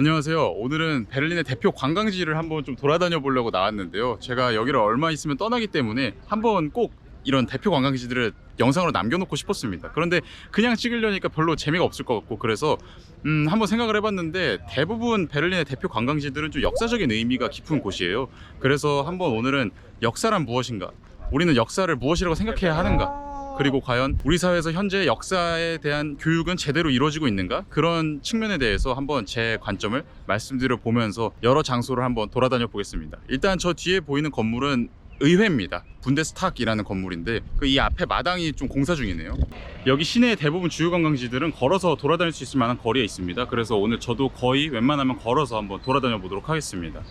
안녕하세요. 오늘은 베를린의 대표 관광지를 한번 좀 돌아다녀 보려고 나왔는데요. 제가 여기를 얼마 있으면 떠나기 때문에 한번 꼭 이런 대표 관광지들을 영상으로 남겨놓고 싶었습니다. 그런데 그냥 찍으려니까 별로 재미가 없을 것 같고, 그래서 한번 생각을 해봤는데 대부분 베를린의 대표 관광지들은 좀 역사적인 의미가 깊은 곳이에요. 그래서 한번 오늘은 역사란 무엇인가, 우리는 역사를 무엇이라고 생각해야 하는가, 그리고 과연 우리 사회에서 현재 역사에 대한 교육은 제대로 이루어지고 있는가, 그런 측면에 대해서 한번 제 관점을 말씀드려 보면서 여러 장소를 한번 돌아다녀 보겠습니다. 일단 저 뒤에 보이는 건물은 의회입니다. 분데스탁이라는 건물인데 이 앞에 마당이 좀 공사 중이네요. 여기 시내의 대부분 주요 관광지들은 걸어서 돌아다닐 수 있을 만한 거리에 있습니다. 그래서 오늘 저도 거의 웬만하면 걸어서 한번 돌아다녀 보도록 하겠습니다.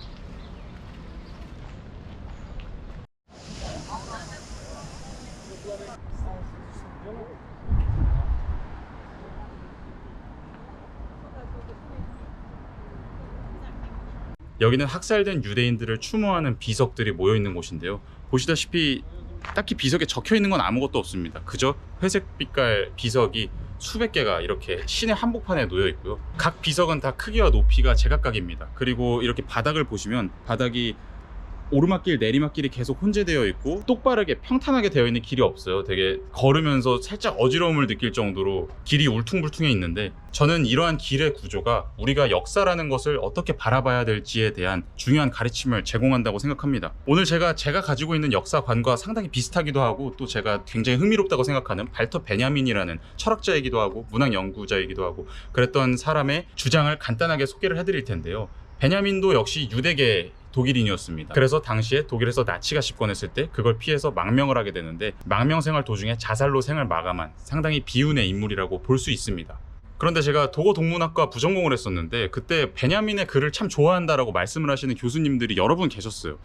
여기는 학살된 유대인들을 추모하는 비석들이 모여있는 곳인데요. 보시다시피 딱히 비석에 적혀있는 건 아무것도 없습니다. 그저 회색 빛깔 비석이 수백 개가 이렇게 시내 한복판에 놓여 있고요. 각 비석은 다 크기와 높이가 제각각입니다. 그리고 이렇게 바닥을 보시면 바닥이 오르막길 내리막길이 계속 혼재되어 있고 똑바르게 평탄하게 되어 있는 길이 없어요. 되게 걸으면서 살짝 어지러움을 느낄 정도로 길이 울퉁불퉁해 있는데, 저는 이러한 길의 구조가 우리가 역사라는 것을 어떻게 바라봐야 될지에 대한 중요한 가르침을 제공한다고 생각합니다. 오늘 제가 가지고 있는 역사관과 상당히 비슷하기도 하고, 또 제가 굉장히 흥미롭다고 생각하는 발터 베냐민이라는 철학자이기도 하고 문학 연구자이기도 하고 그랬던 사람의 주장을 간단하게 소개를 해드릴 텐데요. 베냐민도 역시 유대계 독일인이었습니다. 그래서 당시에 독일에서 나치가 집권했을 때 그걸 피해서 망명을 하게 되는데, 망명 생활 도중에 자살로 생을 마감한 상당히 비운의 인물이라고 볼 수 있습니다. 그런데 제가 도고 동문학과 부전공을 했었는데 그때 베냐민의 글을 참 좋아한다라고 말씀을 하시는 교수님들이 여러 분 계셨어요.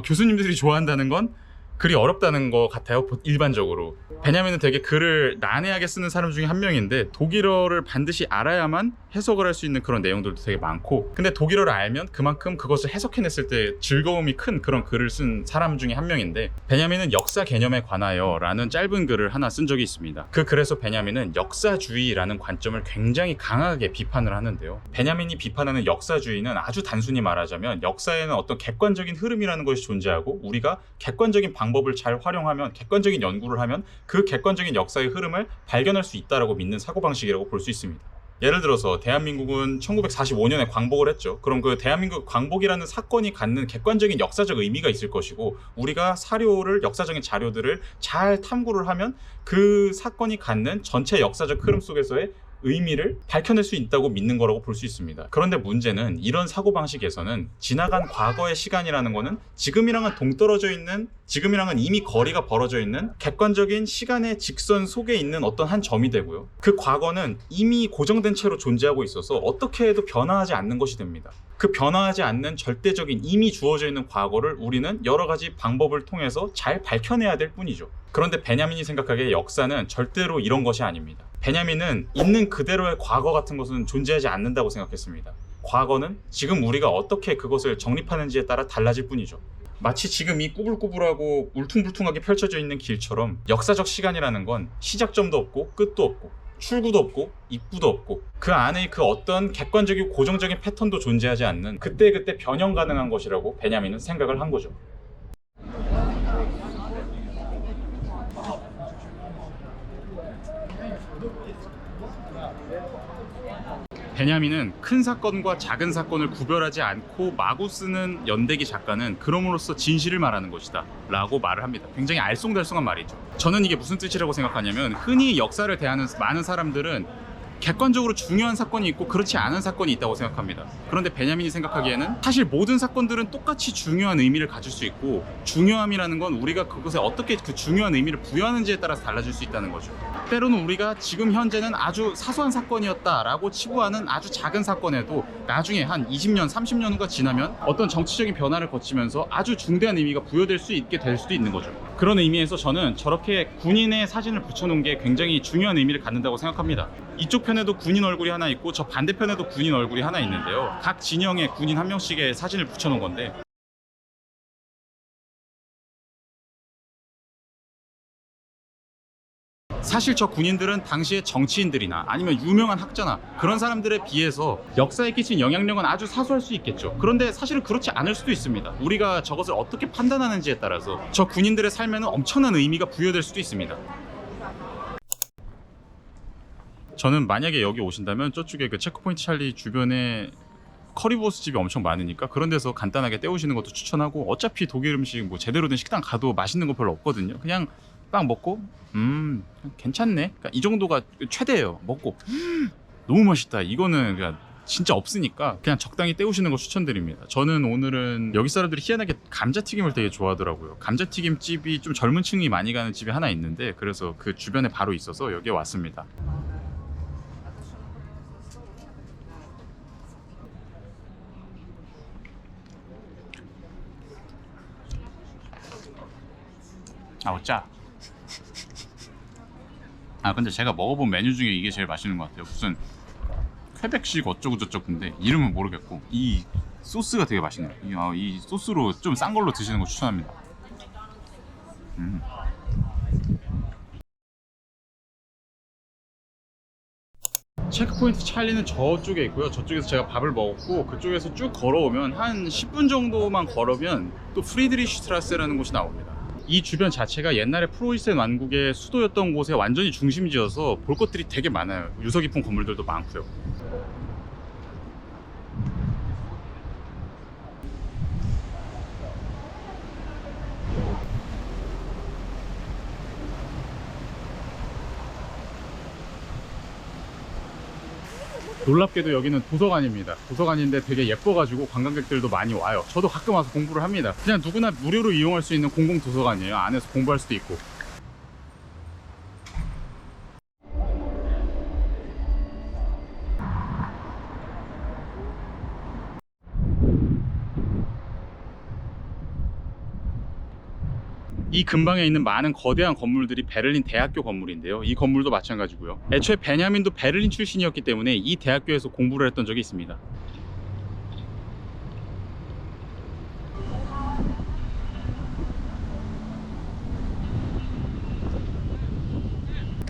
교수님들이 좋아한다는 건 글이 어렵다는 것 같아요. 일반적으로 베냐민은 되게 글을 난해하게 쓰는 사람 중에 한 명인데, 독일어를 반드시 알아야만 해석을 할 수 있는 그런 내용들도 되게 많고, 근데 독일어를 알면 그만큼 그것을 해석해냈을 때 즐거움이 큰 그런 글을 쓴 사람 중에 한 명인데, 베냐민은 역사 개념에 관하여 라는 짧은 글을 하나 쓴 적이 있습니다. 그 글에서 베냐민은 역사주의라는 관점을 굉장히 강하게 비판을 하는데요. 베냐민이 비판하는 역사주의는 아주 단순히 말하자면 역사에는 어떤 객관적인 흐름이라는 것이 존재하고, 우리가 객관적인 방법을 잘 활용하면, 객관적인 연구를 하면 그 객관적인 역사의 흐름을 발견할 수 있다고 믿는 사고방식이라고 볼 수 있습니다. 예를 들어서 대한민국은 1945년에 광복을 했죠. 그럼 그 대한민국 광복이라는 사건이 갖는 객관적인 역사적 의미가 있을 것이고, 우리가 사료를, 역사적인 자료들을 잘 탐구를 하면 그 사건이 갖는 전체 역사적 흐름 속에서의 의미를 밝혀낼 수 있다고 믿는 거라고 볼 수 있습니다. 그런데 문제는 이런 사고방식에서는 지나간 과거의 시간이라는 거는 지금이랑은 동떨어져 있는, 지금이랑은 이미 거리가 벌어져 있는 객관적인 시간의 직선 속에 있는 어떤 한 점이 되고요. 그 과거는 이미 고정된 채로 존재하고 있어서 어떻게 해도 변화하지 않는 것이 됩니다. 그 변화하지 않는 절대적인 이미 주어져 있는 과거를 우리는 여러 가지 방법을 통해서 잘 밝혀내야 될 뿐이죠. 그런데 베냐민이 생각하기에 역사는 절대로 이런 것이 아닙니다. 베냐민은 있는 그대로의 과거 같은 것은 존재하지 않는다고 생각했습니다. 과거는 지금 우리가 어떻게 그것을 정립하는지에 따라 달라질 뿐이죠. 마치 지금 이 꾸불꾸불하고 울퉁불퉁하게 펼쳐져 있는 길처럼 역사적 시간이라는 건 시작점도 없고 끝도 없고 출구도 없고 입구도 없고, 그 안에 그 어떤 객관적이고 고정적인 패턴도 존재하지 않는 그때그때 변형 가능한 것이라고 베냐민은 생각을 한 거죠. 베냐민은 큰 사건과 작은 사건을 구별하지 않고 마구 쓰는 연대기 작가는 그럼으로써 진실을 말하는 것이다 라고 말을 합니다. 굉장히 알쏭달쏭한 말이죠. 저는 이게 무슨 뜻이라고 생각하냐면, 흔히 역사를 대하는 많은 사람들은 객관적으로 중요한 사건이 있고 그렇지 않은 사건이 있다고 생각합니다. 그런데 베냐민이 생각하기에는 사실 모든 사건들은 똑같이 중요한 의미를 가질 수 있고, 중요함이라는 건 우리가 그것에 어떻게 그 중요한 의미를 부여하는지에 따라서 달라질 수 있다는 거죠. 때로는 우리가 지금 현재는 아주 사소한 사건이었다라고 치부하는 아주 작은 사건에도 나중에 한 20년, 30년 후가 지나면 어떤 정치적인 변화를 거치면서 아주 중대한 의미가 부여될 수 있게 될 수도 있는 거죠. 그런 의미에서 저는 저렇게 군인의 사진을 붙여놓은 게 굉장히 중요한 의미를 갖는다고 생각합니다. 이쪽 편에도 군인 얼굴이 하나 있고 저 반대편에도 군인 얼굴이 하나 있는데요, 각 진영에 군인 한 명씩의 사진을 붙여놓은 건데, 사실 저 군인들은 당시에 정치인들이나 아니면 유명한 학자나 그런 사람들에 비해서 역사에 끼친 영향력은 아주 사소할 수 있겠죠. 그런데 사실은 그렇지 않을 수도 있습니다. 우리가 저것을 어떻게 판단하는지에 따라서 저 군인들의 삶에는 엄청난 의미가 부여될 수도 있습니다. 저는 만약에 여기 오신다면 저쪽에 그 체크포인트 찰리 주변에 커리버스 집이 엄청 많으니까 그런 데서 간단하게 때우시는 것도 추천하고, 어차피 독일 음식 뭐 제대로 된 식당 가도 맛있는 거 별로 없거든요. 그냥 빵 먹고 괜찮네, 그러니까 이 정도가 최대예요. 먹고 너무 맛있다, 이거는 그냥 진짜 없으니까 그냥 적당히 때우시는 거 추천드립니다. 저는 오늘은 여기 사람들이 희한하게 감자튀김을 되게 좋아하더라고요. 감자튀김 집이 좀 젊은 층이 많이 가는 집이 하나 있는데, 그래서 그 주변에 바로 있어서 여기에 왔습니다. 어짜. 근데 제가 먹어본 메뉴 중에 이게 제일 맛있는 것 같아요. 무슨 퀘벡식 어쩌고저쩌고인데 이름은 모르겠고 이 소스가 되게 맛있네요. 이 소스로 좀 싼 걸로 드시는 거 추천합니다. 체크포인트 찰리는 저쪽에 있고요. 저쪽에서 제가 밥을 먹었고, 그쪽에서 쭉 걸어오면 한 10분 정도만 걸으면 또 프리드리히슈트라세라는 곳이 나옵니다. 이 주변 자체가 옛날에 프로이센 왕국의 수도였던 곳에 완전히 중심지어서 볼 것들이 되게 많아요. 유서 깊은 건물들도 많고요. 놀랍게도 여기는 도서관입니다. 도서관인데 되게 예뻐가지고 관광객들도 많이 와요. 저도 가끔 와서 공부를 합니다. 그냥 누구나 무료로 이용할 수 있는 공공 도서관이에요. 안에서 공부할 수도 있고. 이 근방에 있는 많은 거대한 건물들이 베를린 대학교 건물인데요. 이 건물도 마찬가지고요. 애초에 베냐민도 베를린 출신이었기 때문에 이 대학교에서 공부를 했던 적이 있습니다.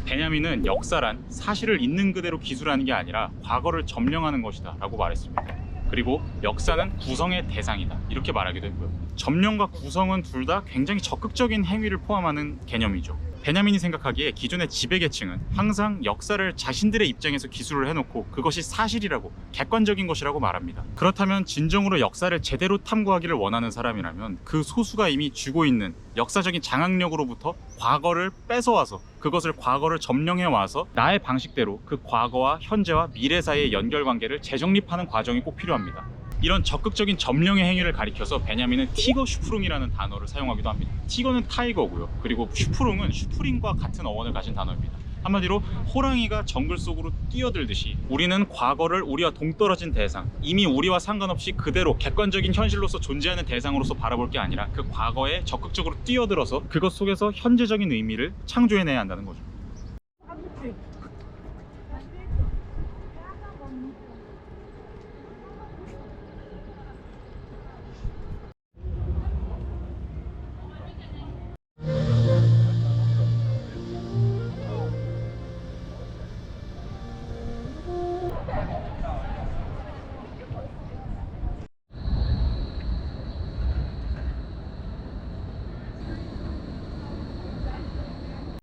베냐민은 역사란 사실을 있는 그대로 기술하는 게 아니라 과거를 점령하는 것이다 라고 말했습니다. 그리고 역사는 구성의 대상이다, 이렇게 말하기도 했고요. 점령과 구성은 둘 다 굉장히 적극적인 행위를 포함하는 개념이죠. 베냐민이 생각하기에 기존의 지배계층은 항상 역사를 자신들의 입장에서 기술을 해놓고 그것이 사실이라고, 객관적인 것이라고 말합니다. 그렇다면 진정으로 역사를 제대로 탐구하기를 원하는 사람이라면 그 소수가 이미 쥐고 있는 역사적인 장악력으로부터 과거를 뺏어와서 그것을 과거를 점령해와서 나의 방식대로 그 과거와 현재와 미래 사이의 연결관계를 재정립하는 과정이 꼭 필요합니다. 이런 적극적인 점령의 행위를 가리켜서 베냐민은 티거 슈프룽이라는 단어를 사용하기도 합니다. 티거는 타이거고요. 그리고 슈프룽은 슈프링과 같은 어원을 가진 단어입니다. 한마디로 호랑이가 정글 속으로 뛰어들듯이 우리는 과거를 우리와 동떨어진 대상, 이미 우리와 상관없이 그대로 객관적인 현실로서 존재하는 대상으로서 바라볼 게 아니라 그 과거에 적극적으로 뛰어들어서 그것 속에서 현재적인 의미를 창조해내야 한다는 거죠.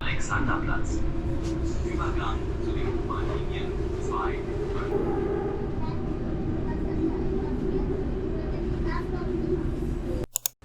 Alexanderplatz. Übergang zu den U-Bahn-Linien 2.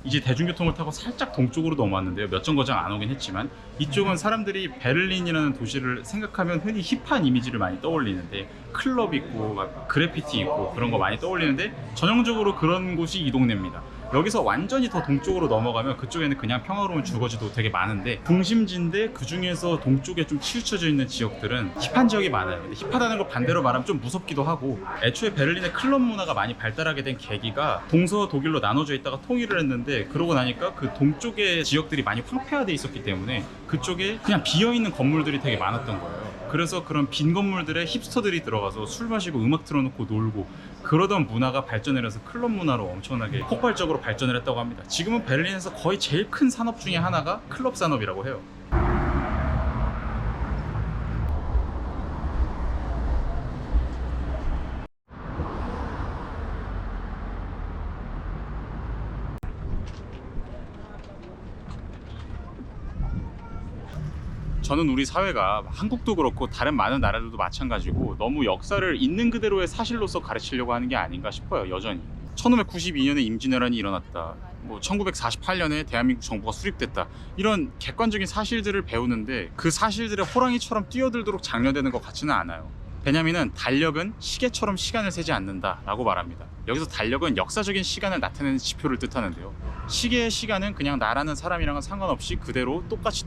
이제 대중교통을 타고 살짝 동쪽으로 넘어왔는데요. 몇 정거장 안 오긴 했지만 이쪽은 사람들이 베를린이라는 도시를 생각하면 흔히 힙한 이미지를 많이 떠올리는데, 클럽 있고 막 그래피티 있고 그런 거 많이 떠올리는데 전형적으로 그런 곳이 이 동네입니다. 여기서 완전히 더 동쪽으로 넘어가면 그쪽에는 그냥 평화로운 주거지도 되게 많은데, 중심지인데 그 중에서 동쪽에 좀 치우쳐져 있는 지역들은 힙한 지역이 많아요. 근데 힙하다는 걸 반대로 말하면 좀 무섭기도 하고, 애초에 베를린의 클럽 문화가 많이 발달하게 된 계기가 동서 독일로 나눠져 있다가 통일을 했는데, 그러고 나니까 그 동쪽의 지역들이 많이 황폐화돼 있었기 때문에 그쪽에 그냥 비어있는 건물들이 되게 많았던 거예요. 그래서 그런 빈 건물들에 힙스터들이 들어가서 술 마시고 음악 틀어놓고 놀고 그러던 문화가 발전을 해서 클럽 문화로 엄청나게 폭발적으로 발전을 했다고 합니다. 지금은 베를린에서 거의 제일 큰 산업 중에 하나가 클럽 산업이라고 해요. 저는 우리 사회가 한국도 그렇고 다른 많은 나라들도 마찬가지고 너무 역사를 있는 그대로의 사실로서 가르치려고 하는 게 아닌가 싶어요. 여전히 1592년에 임진왜란이 일어났다, 뭐 1948년에 대한민국 정부가 수립됐다, 이런 객관적인 사실들을 배우는데 그 사실들의 호랑이처럼 뛰어들도록 장려되는 것 같지는 않아요. 베냐민은 달력은 시계처럼 시간을 세지 않는다 라고 말합니다. 여기서 달력은 역사적인 시간을 나타내는 지표를 뜻하는데요, 시계의 시간은 그냥 나라는 사람이랑은 상관없이 그대로 똑같이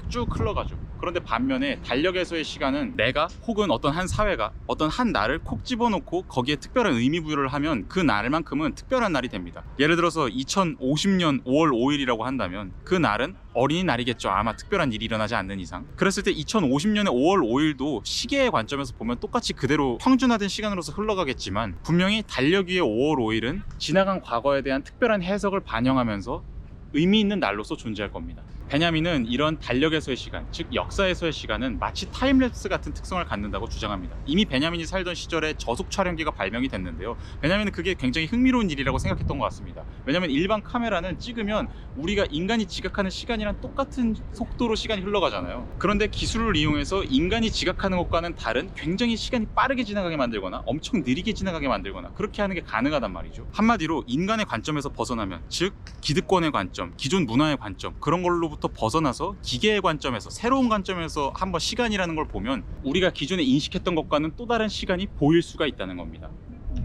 쭉 흘러가죠. 그런데 반면에 달력에서의 시간은 내가 혹은 어떤 한 사회가 어떤 한 날을 콕 집어넣고 거기에 특별한 의미 부여를 하면 그 날만큼은 특별한 날이 됩니다. 예를 들어서 2050년 5월 5일이라고 한다면 그 날은 어린이날이겠죠. 아마 특별한 일이 일어나지 않는 이상. 그랬을 때 2050년의 5월 5일도 시계의 관점에서 보면 똑같이 그대로 평준화된 시간으로서 흘러가겠지만, 분명히 달력 위의 5월 5일은 지나간 과거에 대한 특별한 해석을 반영하면서 의미 있는 날로서 존재할 겁니다. 베냐민은 이런 달력에서의 시간, 즉 역사에서의 시간은 마치 타임랩스 같은 특성을 갖는다고 주장합니다. 이미 베냐민이 살던 시절에 저속 촬영기가 발명이 됐는데요, 베냐민은 그게 굉장히 흥미로운 일이라고 생각했던 것 같습니다. 왜냐하면 일반 카메라는 찍으면 우리가 인간이 지각하는 시간이랑 똑같은 속도로 시간이 흘러가잖아요. 그런데 기술을 이용해서 인간이 지각하는 것과는 다른 굉장히 시간이 빠르게 지나가게 만들거나 엄청 느리게 지나가게 만들거나 그렇게 하는 게 가능하단 말이죠. 한마디로 인간의 관점에서 벗어나면, 즉 기득권의 관점, 기존 문화의 관점, 그런 걸로부터 벗어나서 기계의 관점에서, 새로운 관점에서 한번 시간이라는 걸 보면 우리가 기존에 인식했던 것과는 또 다른 시간이 보일 수가 있다는 겁니다.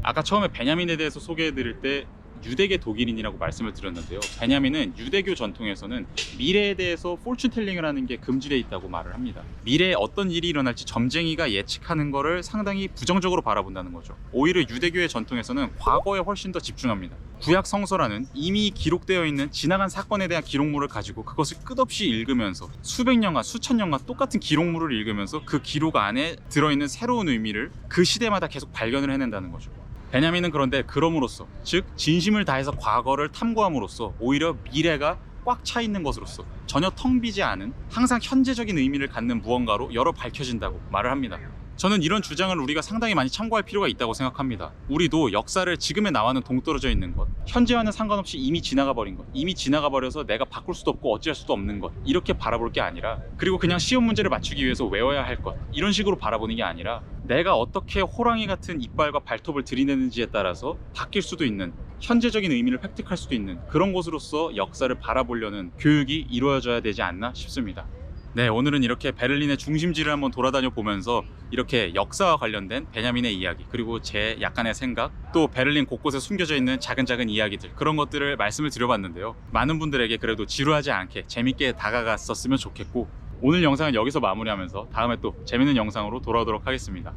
아까 처음에 베냐민에 대해서 소개해드릴 때 유대계 독일인이라고 말씀을 드렸는데요, 베냐민은 유대교 전통에서는 미래에 대해서 포춘텔링을 하는 게 금지되어 있다고 말을 합니다. 미래에 어떤 일이 일어날지 점쟁이가 예측하는 거를 상당히 부정적으로 바라본다는 거죠. 오히려 유대교의 전통에서는 과거에 훨씬 더 집중합니다. 구약 성서라는 이미 기록되어 있는 지나간 사건에 대한 기록물을 가지고 그것을 끝없이 읽으면서 수백 년간 수천 년간 똑같은 기록물을 읽으면서 그 기록 안에 들어있는 새로운 의미를 그 시대마다 계속 발견을 해낸다는 거죠. 베냐민은 그런데 그럼으로써, 즉 진심을 다해서 과거를 탐구함으로써 오히려 미래가 꽉 차 있는 것으로서 전혀 텅 비지 않은 항상 현재적인 의미를 갖는 무언가로 열어 밝혀진다고 말을 합니다. 저는 이런 주장을 우리가 상당히 많이 참고할 필요가 있다고 생각합니다. 우리도 역사를 지금의 나와는 동떨어져 있는 것, 현재와는 상관없이 이미 지나가 버린 것, 이미 지나가 버려서 내가 바꿀 수도 없고 어찌할 수도 없는 것, 이렇게 바라볼 게 아니라, 그리고 그냥 시험 문제를 맞추기 위해서 외워야 할 것, 이런 식으로 바라보는 게 아니라 내가 어떻게 호랑이 같은 이빨과 발톱을 들이대는지에 따라서 바뀔 수도 있는, 현재적인 의미를 획득할 수도 있는 그런 곳으로서 역사를 바라보려는 교육이 이루어져야 되지 않나 싶습니다. 네, 오늘은 이렇게 베를린의 중심지를 한번 돌아다녀 보면서 이렇게 역사와 관련된 베냐민의 이야기, 그리고 제 약간의 생각, 또 베를린 곳곳에 숨겨져 있는 작은 이야기들, 그런 것들을 말씀을 드려봤는데요, 많은 분들에게 그래도 지루하지 않게 재밌게 다가갔었으면 좋겠고, 오늘 영상은 여기서 마무리하면서 다음에 또 재밌는 영상으로 돌아오도록 하겠습니다.